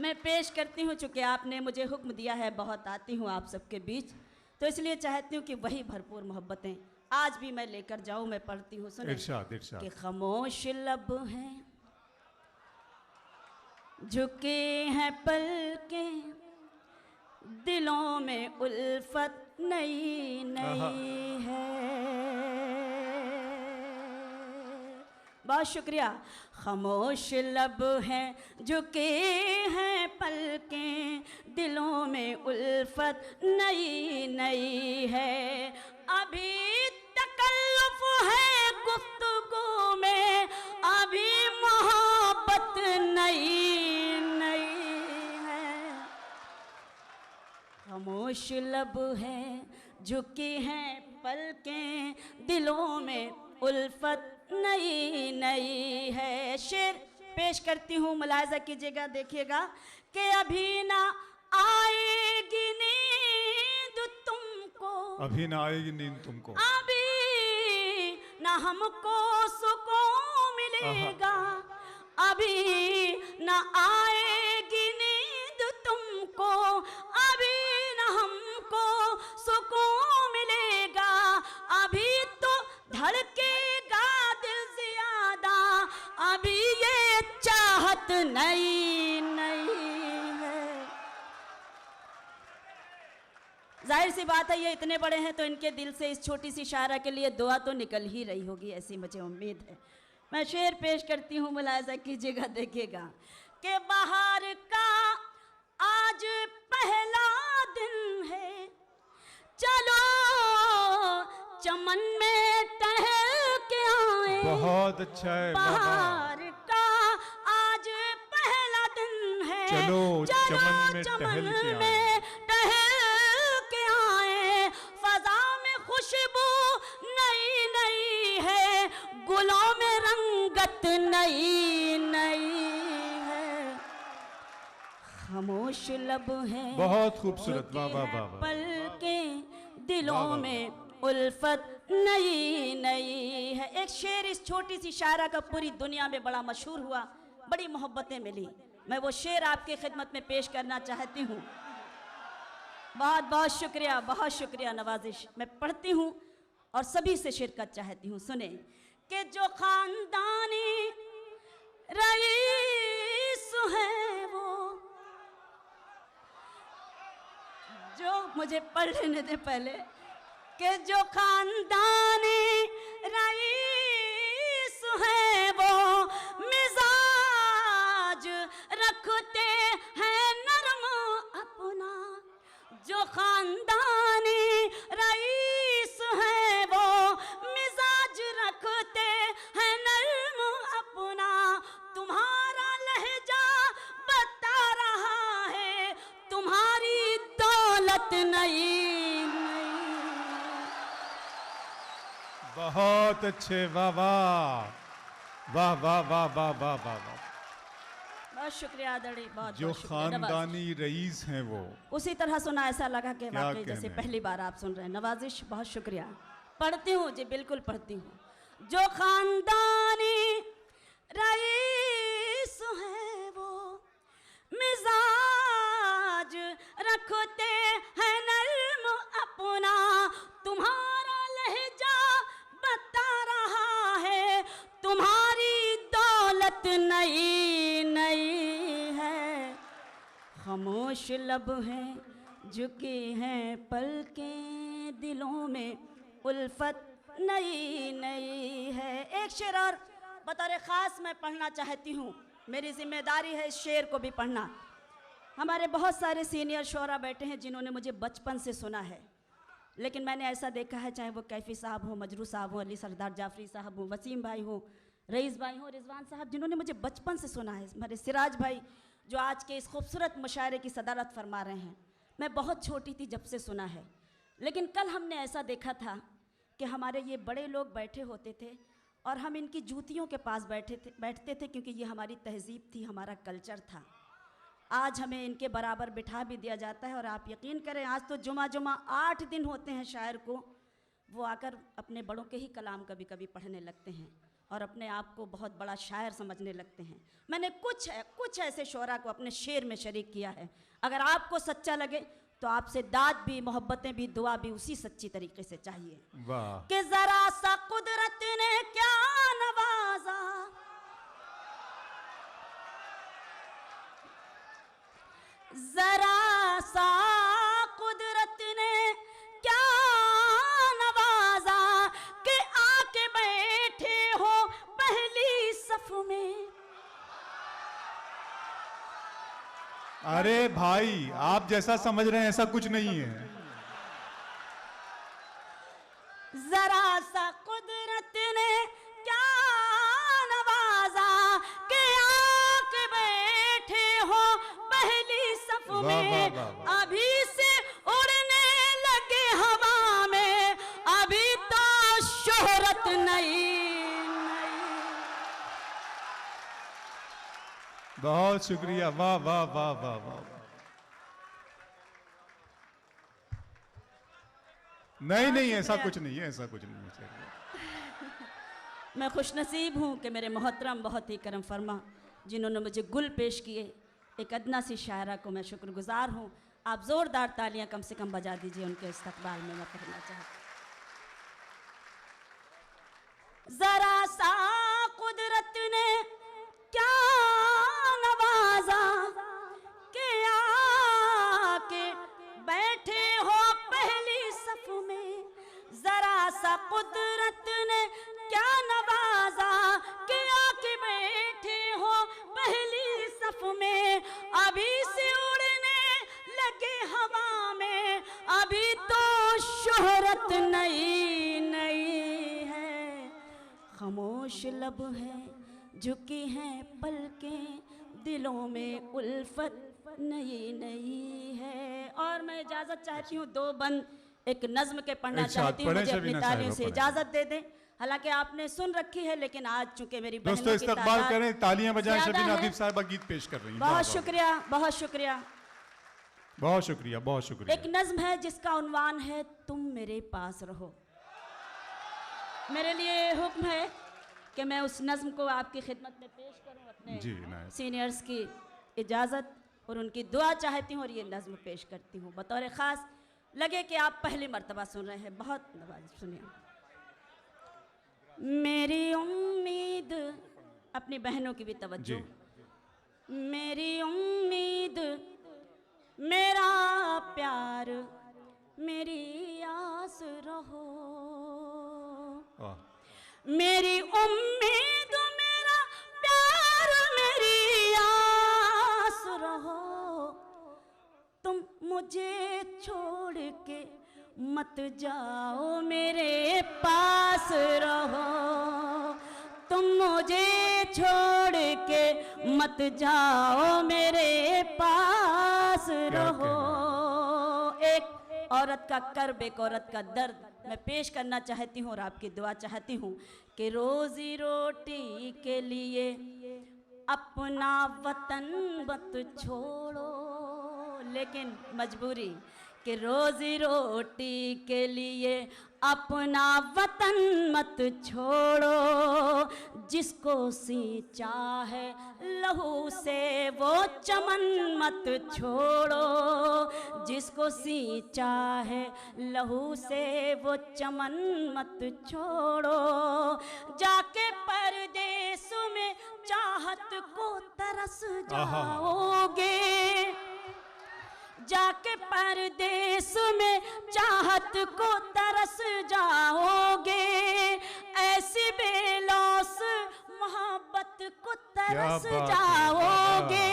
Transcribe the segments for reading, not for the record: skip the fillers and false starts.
मैं पेश करती हूँ, चूँकि आपने मुझे हुक्म दिया है बहुत आती हूँ आप सबके बीच, तो इसलिए चाहती हूँ कि वही भरपूर मोहब्बतें आज भी मैं लेकर जाऊँ। मैं पढ़ती हूँ, सुने इरशाद इरशाद। कि खामोश लब हैं, झुके हैं पलकें, दिलों में उल्फत नई नई है। बहुत शुक्रिया। खामोश लब हैं, झुके हैं पलकें, दिलों में उल्फत नई नई है। अभी तकल्लुफ है गुफ्तगू में, अभी मोहब्बत नई नई है। खामोश लब हैं, झुकी हैं पलकें, दिलों में उल्फत नई नई है। शेर पेश करती हूँ, मुलाहिजा कीजिएगा, देखिएगा कि अभी ना आएगी नींद तुमको, अभी ना आएगी नींद तुमको, अभी ना हमको सुकून मिलेगा, अभी ना आएगी नींद तुमको, अभी ना हमको सुकून मिलेगा, अभी तो धड़केगा दिल ज्यादा, अभी ये चाहत नई नई है। जाहिर सी बात है, ये इतने बड़े हैं तो इनके दिल से इस छोटी सी शायरा के लिए दुआ तो निकल ही रही होगी, ऐसी मुझे उम्मीद है। मैं शेर पेश करती हूँ, मुलाहिजा कीजिएगा, देखिएगा कि बाहर का आज पहला दिन है, चलो चमन में टहल के आए। बहुत अच्छा है। बाहर का आज पहला दिन है, चलो चमन में टहल के आए। फजा में खुशबू नई नई है, गुलों में रंगत नई नई है। खामोश लब हैं, बहुत खूबसूरत, वाह वाह वाह। पलकें, दिलों में उल्फत नई नई है। एक शेर इस छोटी सी शायरा का पूरी दुनिया में बड़ा मशहूर हुआ, बड़ी मोहब्बतें मिली। मैं वो शेर आपके खिदमत में पेश करना चाहती हूँ। बहुत बहुत शुक्रिया, बहुत शुक्रिया नवाजिश। मैं पढ़ती हूँ और सभी से शिरकत चाहती हूँ। सुने कि जो खानदानी रईस है वो, जो मुझे पढ़ लेने दे पहले, कि जो खानदानी रईस है वो मिजाज रखते हैं नरम अपना, जो खानदानी रईस है वो मिजाज रखते हैं नरम अपना। तुम्हारा लहजा बता रहा है, तुम्हारी दौलत नहीं। बहुत अच्छे, वाह वाह वाह वाह वाह वाह वाह वाह वाह। बहुत शुक्रिया आदरणीय, बहुत जो खानदानी रईस हैं वो, उसी तरह सुना, ऐसा लगा कि वाकई जैसे पहली बार आप सुन रहे हैं। नवाजिश, बहुत शुक्रिया। पढ़ती हूँ जी, बिल्कुल पढ़ती हूँ। जो खानदानी रईस है वो मिजाज रखते हैं नर्म अपना, तुम्हारा लहजा बता रहा है, तुम्हारी दौलत नई नई है। खामोश लब हैं, झुकी हैं पलकें, दिलों में उल्फत नई नई है। एक शेर और बतौर ख़ास मैं पढ़ना चाहती हूँ, मेरी जिम्मेदारी है इस शेर को भी पढ़ना। हमारे बहुत सारे सीनियर शोरा बैठे हैं जिन्होंने मुझे बचपन से सुना है, लेकिन मैंने ऐसा देखा है, चाहे वो कैफ़ी साहब हो, मजरू साहब हो, अली सरदार जाफरी साहब हो, वसीम भाई हो, रईस भाई हो, रिजवान साहब, जिन्होंने मुझे बचपन से सुना है। हमारे सिराज भाई जो आज के इस खूबसूरत मुशायरे की सदारत फरमा रहे हैं, मैं बहुत छोटी थी जब से सुना है। लेकिन कल हमने ऐसा देखा था कि हमारे ये बड़े लोग बैठे होते थे और हम इनकी जूतियों के पास बैठते थे, क्योंकि ये हमारी तहजीब थी, हमारा कल्चर था। आज हमें इनके बराबर बिठा भी दिया जाता है। और आप यकीन करें, आज तो जुमा 8 दिन होते हैं शायर को, वो आकर अपने बड़ों के ही कलाम कभी कभी पढ़ने लगते हैं। और अपने आप को बहुत बड़ा शायर समझने लगते हैं। मैंने कुछ ऐसे शोरा को अपने शेर में शरीक किया है। अगर आपको सच्चा लगे तो आपसे दाद भी, मोहब्बतें भी, दुआ भी उसी सच्ची तरीके से चाहिए। वाह कि जरा सा कुदरत ने क्या नवाजा, जरा सा कुदरत ने क्या नवाजा कि आके बैठे हो पहली सफ में। अरे भाई, आप जैसा समझ रहे हैं ऐसा कुछ नहीं है। जरा सा कुदरत ने क्या नवाजा कि आके बैठे हो पहली सफ वाह, में। वाह, वाह, वाह। अभी से उड़ने लगे हवा में, अभी तो शोहरत नहीं। बहुत शुक्रिया। वाह वाह वाह वाह वाह। नहीं नहीं, ऐसा कुछ नहीं है, ऐसा कुछ नहीं है। मैं खुशनसीब हूँ कि मेरे मोहतरम बहुत ही करम फरमा जिन्होंने मुझे गुल पेश किए। एक अदना सी शायरा को मैं शुक्रगुजार हूँ। आप ज़ोरदार तालियां कम से कम बजा दीजिए उनके इस्तकबाल में। मैं कहना चाहती हूँ, जरा सा कुदरत ने क्या नवाजा कि आके बैठे हो पहली सफ में। जरा सा कुदरत ने क्या नवाजा कि आके बैठे हो पहली सफ में। अभी से उड़ने लगे हवा में, अभी तो शोहरत नई नई है। खामोश लब है, झुकी हैं पलकें, दिलों में उल्फत नई नई है। और मैं इजाज़त चाहती हूँ, दो बंद एक नज्म के पढ़ना चाहती हूँ। मुझे अपनी तालियों से इजाज़त दे दें। हालांकि आपने सुन रखी है, लेकिन आज चूंकि मेरी दोस्तों इस्तकबाल करें, तालियां बजाएं। शबीना अदीब साहिबा गीत पेश कर रही हैं। बहुत शुक्रिया, बहुत शुक्रिया, बहुत शुक्रिया, बहुत शुक्रिया। एक नज्म है जिसका उन्वान है तुम मेरे पास रहो। मेरे लिए हुक्म है कि मैं उस नज्म को आपकी खिदमत में पेश करूं अपने सीनियर्स की इजाज़त और उनकी दुआ चाहती हूँ और ये नज्म पेश करती हूँ बतौर ख़ास। लगे कि आप पहली मर्तबा सुन रहे हैं, बहुत नवाज सुनिए। मेरी उम्मीद, अपनी बहनों की भी तवज्जो। मेरी उम्मीद, मेरा प्यार, मेरी आस रहो। मेरी उम्मीद, मेरा प्यार, मेरी आस रहो। तुम मुझे छोड़ के मत जाओ, मेरे पास रहो। तुम मुझे छोड़ के मत जाओ, मेरे पास रहो। एक औरत का कर्ब, एक औरत का दर्द मैं पेश करना चाहती हूँ और आपकी दुआ चाहती हूँ कि रोजी रोटी के लिए अपना वतन मत छोड़ो। लेकिन मजबूरी कि रोजी रोटी के लिए अपना वतन मत छोड़ो। जिसको सींचा है लहू से वो चमन मत छोड़ो। जिसको सींचा है लहू से वो चमन मत छोड़ो। जाके परदेस में चाहत को तरस जाओगे। जाके परदेस में चाहत को तरस जाओगे। ऐसी बेलौस मोहब्बत को तरस जाओगे।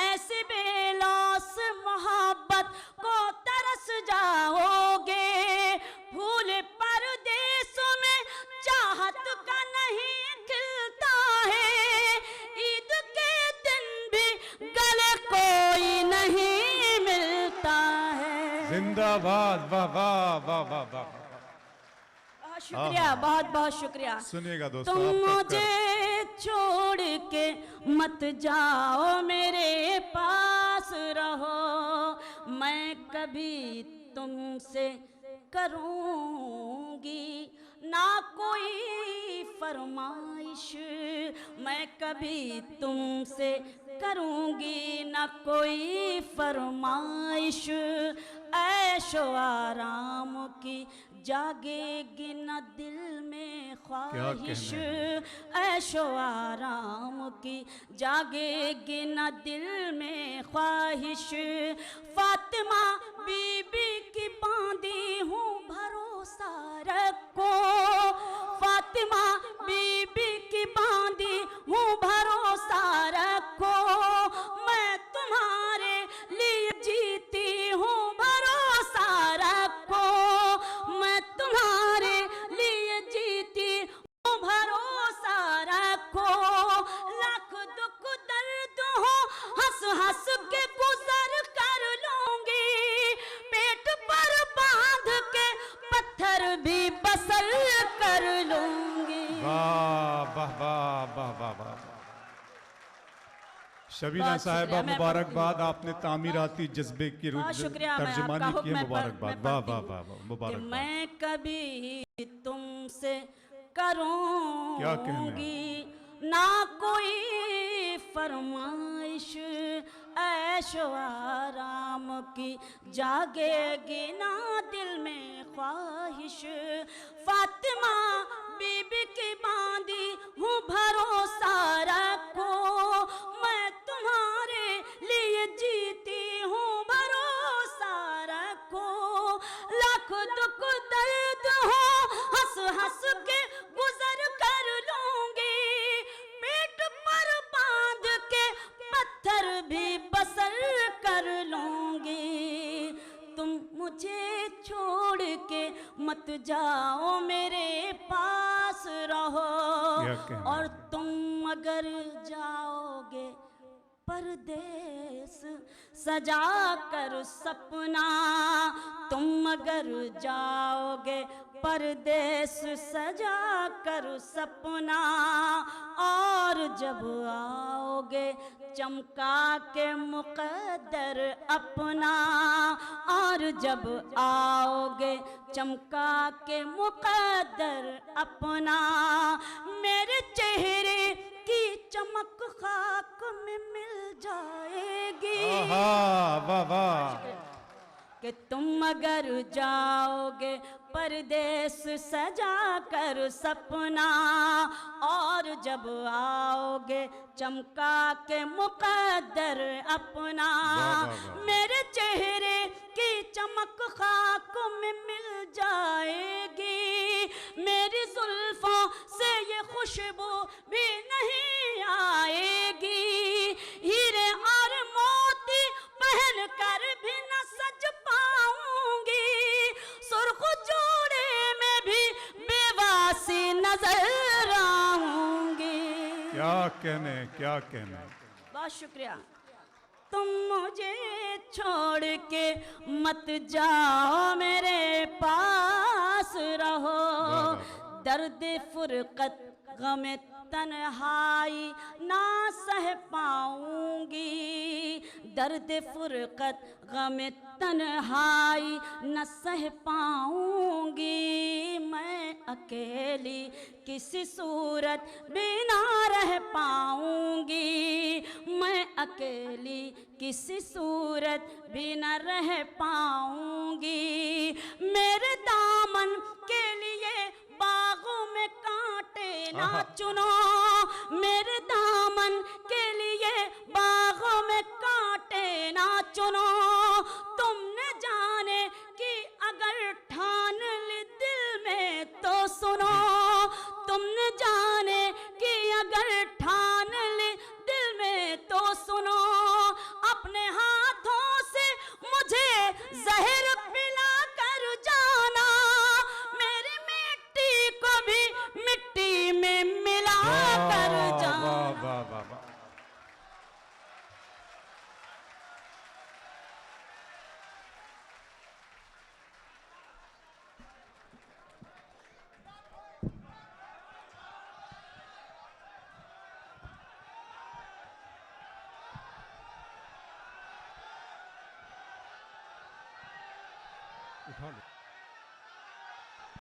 ऐसी बेलौस मोहब्बत को तरस जाओगे। फूल परदेस में चाहत का नहीं खिलता है। ईद के दिन भी गले कोई नहीं जिंदाबाद। वाह वाह वाह वाह वाह। बहुत शुक्रिया, बहुत बहुत शुक्रिया। सुनिएगा दोस्तों, तुम मुझे छोड़ के मत जाओ, मेरे पास रहो। मैं कभी तुमसे करूंगी ना कोई फरमाइश, मैं कभी तुमसे करूँगी न कोई फरमाइश। ऐशो आराम की जागेगी न दिल में ख्वाहिश, ऐशो आराम की जागेगी न दिल में ख्वाहिश। फातिमा बीबी की बांधी हूँ भरोसा रखो, फातिमा बीबी की बांधी हूँ भरोसा रखो। मैं तुम्हारे लिए जीती हूँ भरोसा रखो, मैं तुम्हारे लिए जीती हूँ भरोसा रखो। लाख दुख दर्द हो हंस हंस के गुजर कर लूंगी, पेट पर बांध के पत्थर भी बसल कर लूंगी। वाह वाह वाह वाह वाह वाह। शबीना साहिबा मुबारकबाद, आपने तामीराती जज्बे की तर्जुमानी की है, मुबारकबाद। वाह वाह वाह वाह, मुबारकबाद। मैं कभी तुमसे क्या कहना करूंगी ना कोई फरमाइश, ऐशो आराम की जागेगी ना दिल में ख्वाहिश। फातिमा बीबी की बांधी हूँ भरोसा रखो, मैं तुम्हारे लिए जीती हूँ भरोसा रखो। लाख दुख दर्द हो हंस हंस के गुजर कर लूंगी, पेट पर बांध के पत्थर भी बसल कर लूंगी। तुम मुझे छोड़ के मत जाओ, मेरे पास रहो, और तुम अगर जाओगे परदेस सजा कर सपना, तुम अगर जाओगे परदेस सजा कर सपना, और जब आओगे चमका के मुकद्दर अपना, और जब आओगे चमका के मुकद्दर अपना, मेरे चेहरे की चमक खाक में मिल जाएगी। वाह वाह। कि तुम अगर जाओगे परदेस सजा कर सपना, और जब आओगे चमका के मुकद्दर अपना, मेरे चेहरे की चमक खाक में मिल जाएगी। मेरी जुल्फों से ये खुशबू भी नहीं आएगी, हीरे और मोती पहन कर भी न सज पाऊंगी, सुर्ख जोड़े में भी बेवासी नजर आऊंगी। क्या कहने, क्या कहने। बहुत शुक्रिया। तुम मुझे छोड़ के मत जाओ, मेरे पास रहो, दर्द फुरकत गम तन्हाई ना सह पाऊंगी, दर्द फुरकत गम तन्हाई न सह पाऊंगी। मैं अकेली किसी सूरत भी ना रह पाऊंगी, मैं अकेली किसी सूरत भी न रह पाऊंगी। मेरे दामन के लिए बागों में कांटे ना चुनो, मेरे दामन के लिए बागों में कांटे ना चुनो। तुमने जाने कि अगर ठान ली दिल में तो सुनो, तुमने जाने कि अगर ठान ली दिल में तो सुनो। अपने हाथों से मुझे जहर पिला कर जाना, मेरी मिट्टी को भी मिट्टी में मिला कर जाना। वाह वाह वाह वाह। उठा लो।